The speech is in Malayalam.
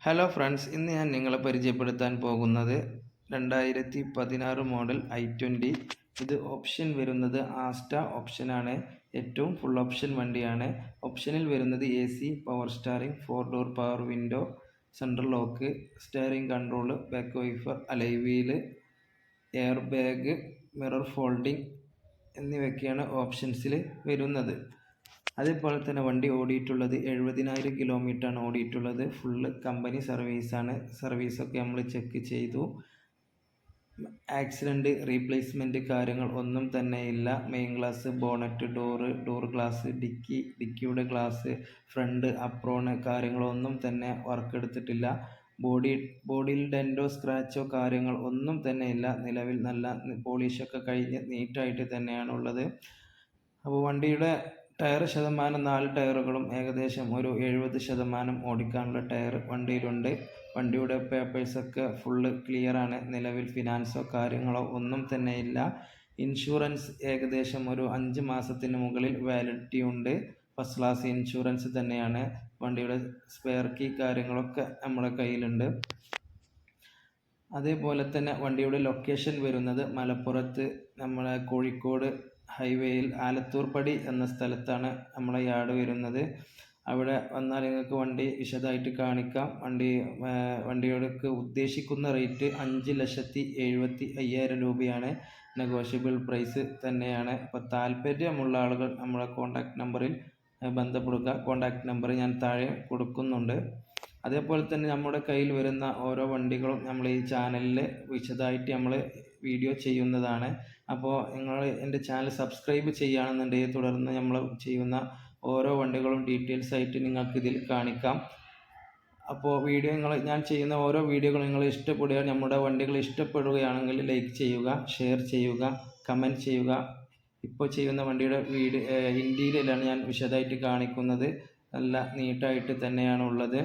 ഹലോ ഫ്രണ്ട്സ്, ഇന്ന് ഞാൻ നിങ്ങളെ പരിചയപ്പെടുത്താൻ പോകുന്നത് 2016 മോഡൽ i20. ഇത് ഓപ്ഷൻ വരുന്നത് ആസ്റ്റ ഓപ്ഷനാണ്. ഏറ്റവും ഫുൾ ഓപ്ഷൻ വണ്ടിയാണ്. ഓപ്ഷനിൽ വരുന്നത് AC, power steering, 4 door power window, central lock, steering control, back wiper, alloy wheel, air bag, mirror folding എന്നിവയൊക്കെയാണ് ഓപ്ഷൻസിൽ വരുന്നത്. അതേപോലെ തന്നെ വണ്ടി ഓടിയിട്ടുള്ളത് 70,000 കിലോമീറ്ററാണ് ഓടിയിട്ടുള്ളത്. ഫുള്ള് കമ്പനി സർവീസാണ്. സർവീസൊക്കെ നമ്മൾ ചെക്ക് ചെയ്തു. ആക്സിഡൻറ്റ്, റീപ്ലേസ്മെൻറ്റ് കാര്യങ്ങൾ ഒന്നും തന്നെ ഇല്ല. Main glass, bonnet, door glass, ഡിക്കിയുടെ ഗ്ലാസ്, ഫ്രണ്ട് അപ്രോണ് കാര്യങ്ങളൊന്നും തന്നെ വർക്ക് എടുത്തിട്ടില്ല. ബോഡിയിൽ ഡെൻറ്റോ സ്ക്രാച്ചോ കാര്യങ്ങൾ ഒന്നും തന്നെ ഇല്ല. നിലവിൽ നല്ല പോളിഷൊക്കെ കഴിഞ്ഞ് നീറ്റായിട്ട് തന്നെയാണുള്ളത്. അപ്പോൾ വണ്ടിയുടെ ടയർ ശതമാനം 4 ടയറുകളും ഏകദേശം ഒരു 70% ഓടിക്കാനുള്ള ടയർ വണ്ടിയിലുണ്ട്. വണ്ടിയുടെ പേപ്പേഴ്സൊക്കെ ഫുള്ള് ക്ലിയറാണ്. നിലവിൽ ഫിനാൻസോ കാര്യങ്ങളോ ഒന്നും തന്നെ ഇല്ല. ഇൻഷുറൻസ് ഏകദേശം ഒരു 5 മാസത്തിന് മുകളിൽ വാലിഡിറ്റി ഉണ്ട്. ഫസ്റ്റ് ക്ലാസ് ഇൻഷുറൻസ് തന്നെയാണ്. വണ്ടിയുടെ സ്പെയർ കീ കാര്യങ്ങളൊക്കെ നമ്മുടെ കയ്യിലുണ്ട്. അതേപോലെ തന്നെ വണ്ടിയുടെ ലൊക്കേഷൻ വരുന്നത് മലപ്പുറത്ത് നമ്മളെ കോഴിക്കോട് ഹൈവേയിൽ ആലത്തൂർപ്പടി എന്ന സ്ഥലത്താണ് നമ്മളെ യാർഡ് വരുന്നത്. അവിടെ വന്നാൽ നിങ്ങൾക്ക് വണ്ടി വിശദമായിട്ട് കാണിക്കാം. വണ്ടിയോടൊക്കെ ഉദ്ദേശിക്കുന്ന റേറ്റ് 5,70,75,000 രൂപയാണ്. നെഗോഷ്യബിൾ പ്രൈസ് തന്നെയാണ്. അപ്പോൾ താല്പര്യമുള്ള ആളുകൾ നമ്മളെ കോൺടാക്റ്റ് നമ്പറിൽ ബന്ധപ്പെടുക. കോൺടാക്റ്റ് നമ്പർ ഞാൻ താഴെ കൊടുക്കുന്നുണ്ട്. അതേപോലെ തന്നെ നമ്മുടെ കയ്യിൽ വരുന്ന ഓരോ വണ്ടികളും നമ്മൾ ഈ ചാനലിൽ വിശദമായിട്ട് നമ്മൾ വീഡിയോ ചെയ്യുന്നതാണ്. അപ്പോൾ നിങ്ങൾ എൻ്റെ ചാനൽ സബ്സ്ക്രൈബ് ചെയ്യുകയാണെന്നുണ്ടെങ്കിൽ തുടർന്ന് നമ്മൾ ചെയ്യുന്ന ഓരോ വണ്ടികളും ഡീറ്റെയിൽസ് ആയിട്ട് നിങ്ങൾക്ക് ഇതിൽ കാണിക്കാം. അപ്പോൾ ഞാൻ ചെയ്യുന്ന ഓരോ വീഡിയോകളും നിങ്ങൾ ഇഷ്ടപ്പെടുക, നമ്മുടെ വണ്ടികൾ ഇഷ്ടപ്പെടുകയാണെങ്കിൽ ലൈക്ക് ചെയ്യുക, ഷെയർ ചെയ്യുക, കമൻറ്റ് ചെയ്യുക. ഇപ്പോൾ ചെയ്യുന്ന വണ്ടിയുടെ ഇൻറ്റീരിയലാണ് ഞാൻ വിശദമായിട്ട് കാണിക്കുന്നത്. നല്ല നീറ്റായിട്ട് തന്നെയാണ് ഉള്ളത്.